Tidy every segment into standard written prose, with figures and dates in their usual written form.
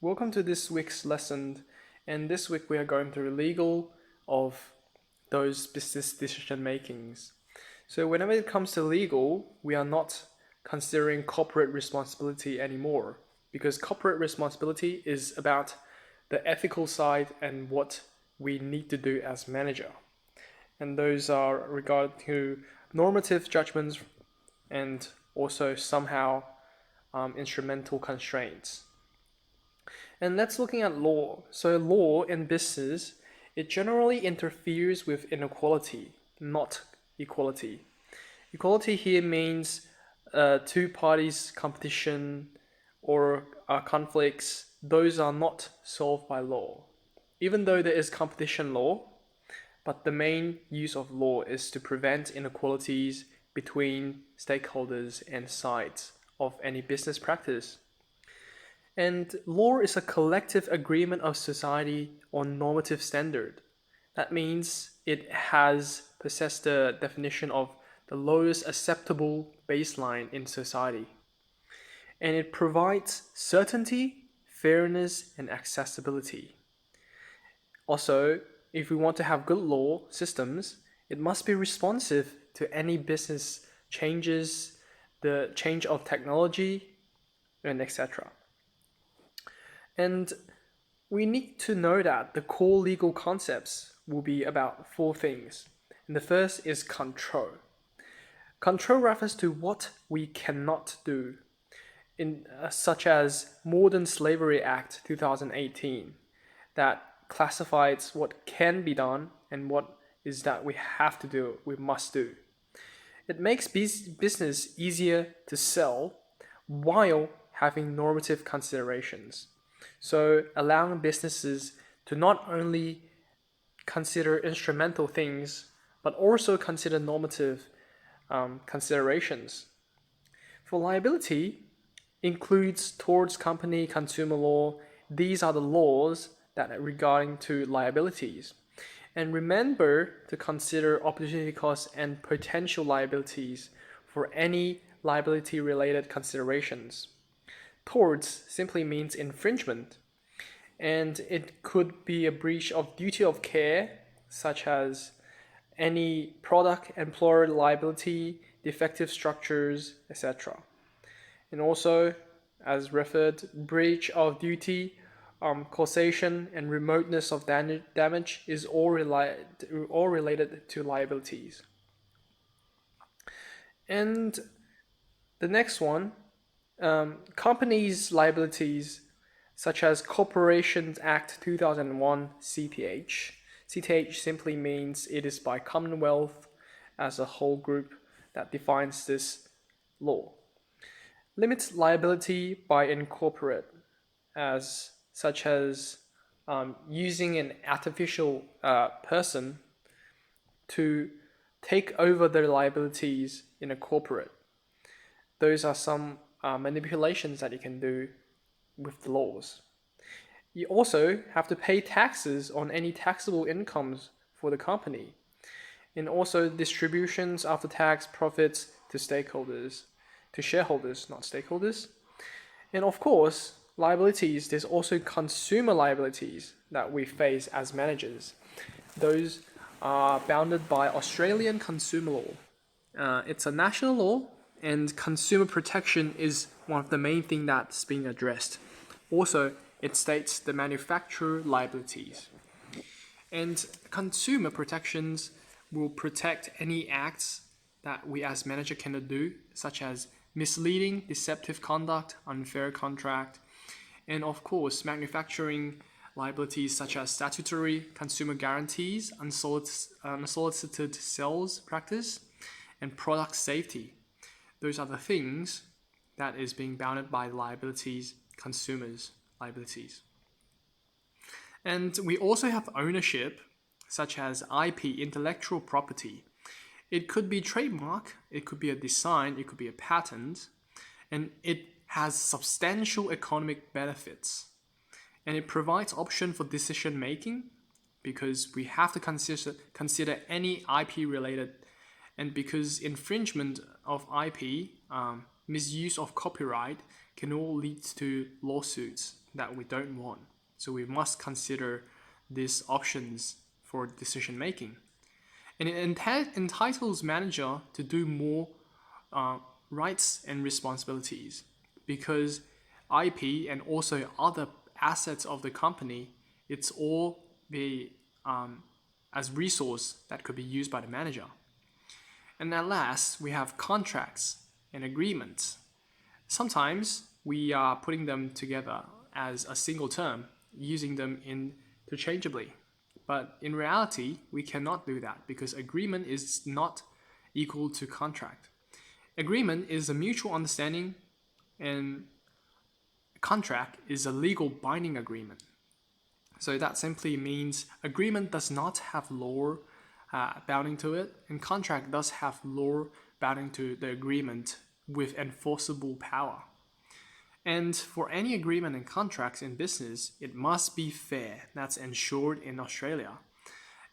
Welcome to this week's lesson. And this week we are going through legal of those business decision makings. So whenever it comes to legal, we are not considering corporate responsibility anymore, because corporate responsibility is about the ethical side and what we need to do as manager. And those are regarding to normative judgments and also somehow instrumental constraints. And let's looking at law. So law in business, it generally interferes with inequality, not equality. Equality here means two parties competition or conflicts. Those are not solved by law. Even though there is competition law, but the main use of law is to prevent inequalities between stakeholders and sides of any business practice. And law is a collective agreement of society on normative standard. That means it has possessed the definition of the lowest acceptable baseline in society. And it provides certainty, fairness, and accessibility. Also, if we want to have good law systems, it must be responsive to any business changes, the change of technology, and etc. And we need to know that the core legal concepts will be about four things. And the first is control. Control refers to what we cannot do, such as Modern Slavery Act 2018, that classifies what can be done and what is that we have to do, we must do. It makes business easier to sell while having normative considerations. So allowing businesses to not only consider instrumental things, but also consider normative considerations. For liability, includes towards company consumer law. These are the laws that are regarding to liabilities. And remember to consider opportunity costs and potential liabilities for any liability related considerations. Torts simply means infringement, and it could be a breach of duty of care, such as any product employer liability, defective structures, etc. And also, as referred, breach of duty, causation, and remoteness of damage is all related to liabilities. And the next one, companies' liabilities, such as Corporations Act 2001 CPH. CTH simply means it is by Commonwealth as a whole group that defines this law. Limits liability by incorporate, as such as using an artificial person to take over their liabilities in a corporate. Those are some manipulations that you can do with the laws. You also have to pay taxes on any taxable incomes for the company, and also distributions after tax profits to stakeholders, to shareholders, not stakeholders. And of course, liabilities, there's also consumer liabilities that we face as managers. Those are bounded by Australian consumer law. It's a national law, and consumer protection is one of the main things that's being addressed. Also, it states the manufacturer liabilities. And consumer protections will protect any acts that we as manager cannot do, such as misleading, deceptive conduct, unfair contract, and of course, manufacturing liabilities such as statutory consumer guarantees, unsolicited sales practice, and product safety. Those are the things that is being bounded by liabilities, consumers' liabilities. And we also have ownership, such as IP, intellectual property. It could be trademark, it could be a design, it could be a patent, and it has substantial economic benefits. And it provides option for decision making, because we have to consider any IP related, and because infringement of IP, misuse of copyright can all lead to lawsuits that we don't want. So we must consider these options for decision making. And it entitles manager to do more rights and responsibilities, because IP and also other assets of the company, it's all be as resource that could be used by the manager. And at last, we have contracts and agreements. Sometimes we are putting them together as a single term, using them interchangeably. But in reality, we cannot do that because agreement is not equal to contract. Agreement is a mutual understanding, and contract is a legal binding agreement. So that simply means agreement does not have law bounding to it, and contract does have law bounding to the agreement with enforceable power. And for any agreement and contracts in business, it must be fair. That's ensured in Australia.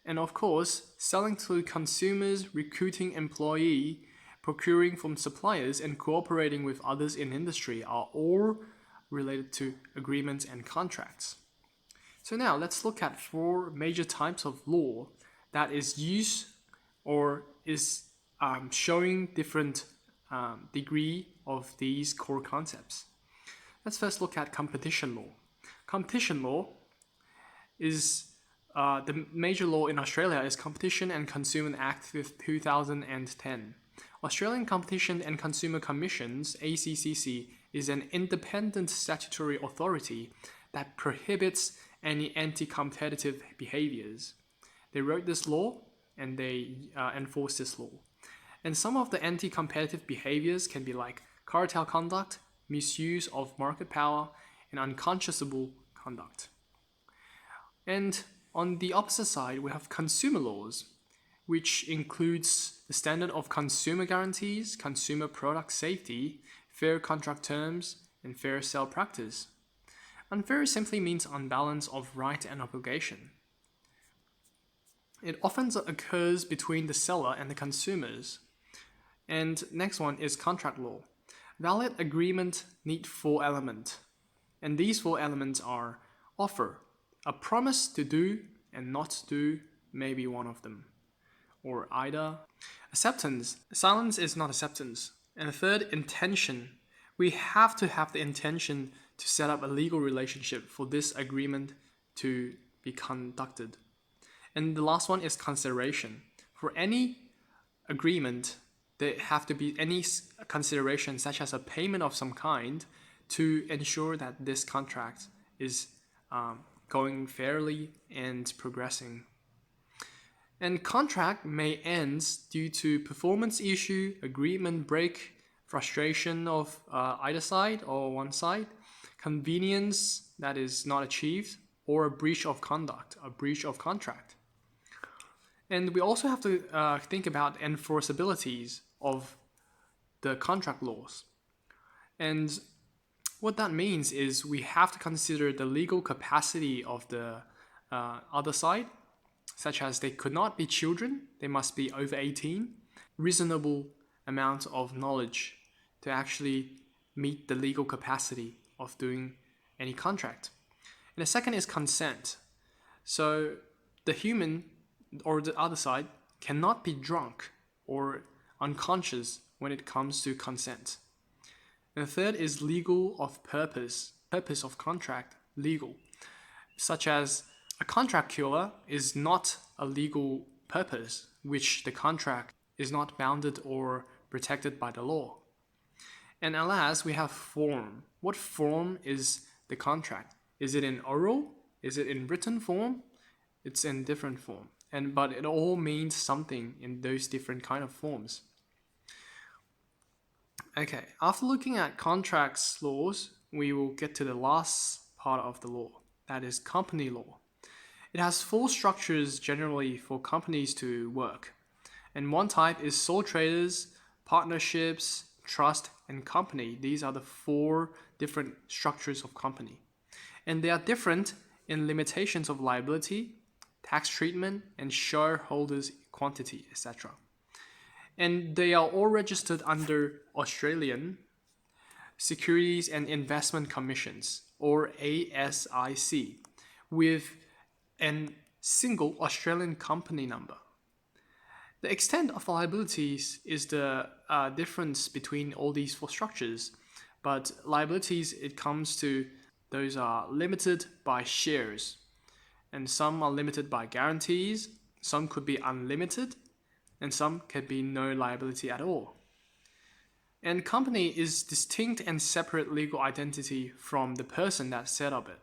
And of course, selling to consumers, recruiting employee, procuring from suppliers, and cooperating with others in industry are all related to agreements and contracts. So now let's look at 4 major types of law that is used or is showing different degree of these core concepts. Let's first look at competition law. Competition law is the major law in Australia is Competition and Consumer Act 2010. Australian Competition and Consumer Commissions, ACCC, is an independent statutory authority that prohibits any anti-competitive behaviors. They wrote this law and they enforce this law. And some of the anti-competitive behaviors can be like cartel conduct, misuse of market power, and unconscionable conduct. And on the opposite side, we have consumer laws, which includes the standard of consumer guarantees, consumer product safety, fair contract terms, and fair sale practice. Unfair simply means unbalance of right and obligation. It often occurs between the seller and the consumers. And next one is contract law. Valid agreement need 4 elements. And these 4 elements are offer. A promise to do and not to do may be one of them. Or either. Acceptance. Silence is not acceptance. And the third, intention. We have to have the intention to set up a legal relationship for this agreement to be conducted. And the last one is consideration. For any agreement, there have to be any consideration such as a payment of some kind to ensure that this contract is going fairly and progressing. And contract may end due to performance issue, agreement break, frustration of either side or one side, convenience that is not achieved, or a breach of conduct, a breach of contract. And we also have to think about enforceabilities of the contract laws. And what that means is we have to consider the legal capacity of the other side, such as they could not be children, they must be over 18, reasonable amount of knowledge to actually meet the legal capacity of doing any contract. And the second is consent. So the human or the other side cannot be drunk or unconscious when it comes to consent. And the third is legal of purpose of contract, legal, such as a contract killer is not a legal purpose, which the contract is not bounded or protected by the law. And at last, we have form. What form is the contract? Is it in oral? Is it in written form? It's in different form. But it all means something in those different kind of forms. Okay, after looking at contracts laws, we will get to the last part of the law, that is company law. It has 4 structures generally for companies to work. And one type is sole traders, partnerships, trust, and company. These are the 4 different structures of company. And they are different in limitations of liability, tax treatment, and shareholders quantity, etc. And they are all registered under Australian Securities and Investment Commissions. or ASIC with a single Australian company number. The extent of liabilities is the difference between all these four structures, but liabilities, it comes to those are limited by shares, and some are limited by guarantees, some could be unlimited, and some can be no liability at all. And company is distinct and separate legal identity from the person that set up it.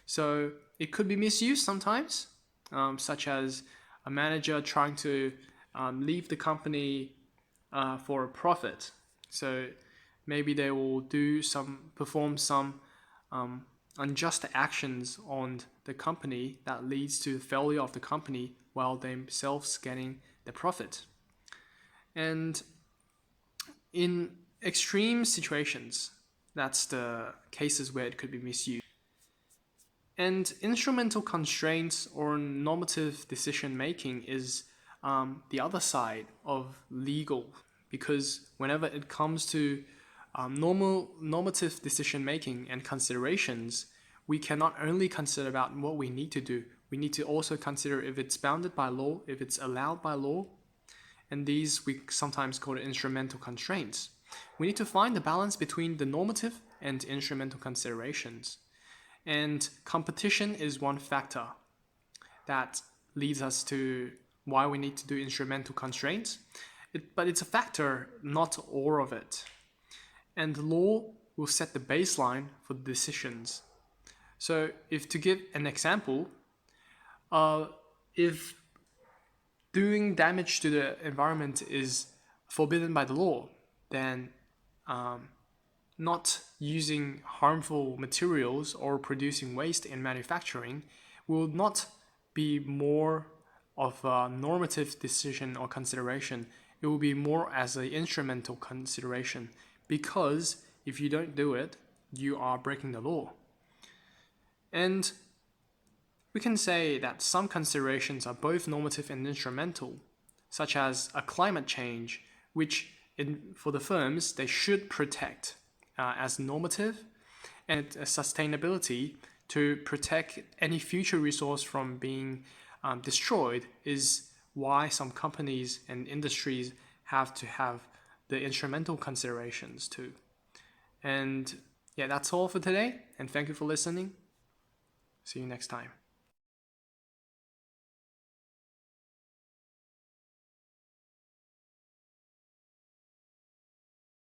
So it could be misused sometimes, such as a manager trying to leave the company for a profit. So maybe they will perform some unjust actions on the company that leads to the failure of the company while themselves getting the profit. And in extreme situations, that's the cases where it could be misused. And instrumental constraints or normative decision making is the other side of legal, because whenever it comes to normative decision making and considerations, we cannot only consider about what we need to do, we need to also consider if it's bounded by law, if it's allowed by law, and these we sometimes call instrumental constraints. We need to find the balance between the normative and instrumental considerations. And competition is one factor that leads us to why we need to do instrumental constraints. But it's a factor, not all of it. And law will set the baseline for the decisions. So if to give an example, if doing damage to the environment is forbidden by the law, then not using harmful materials or producing waste in manufacturing will not be more of a normative decision or consideration. It will be more as an instrumental consideration, because if you don't do it, you are breaking the law. And we can say that some considerations are both normative and instrumental, such as a climate change, which for the firms, they should protect as normative, and sustainability to protect any future resource from being destroyed is why some companies and industries have to have the instrumental considerations too. And yeah, that's all for today, and thank you for listening. See you next time.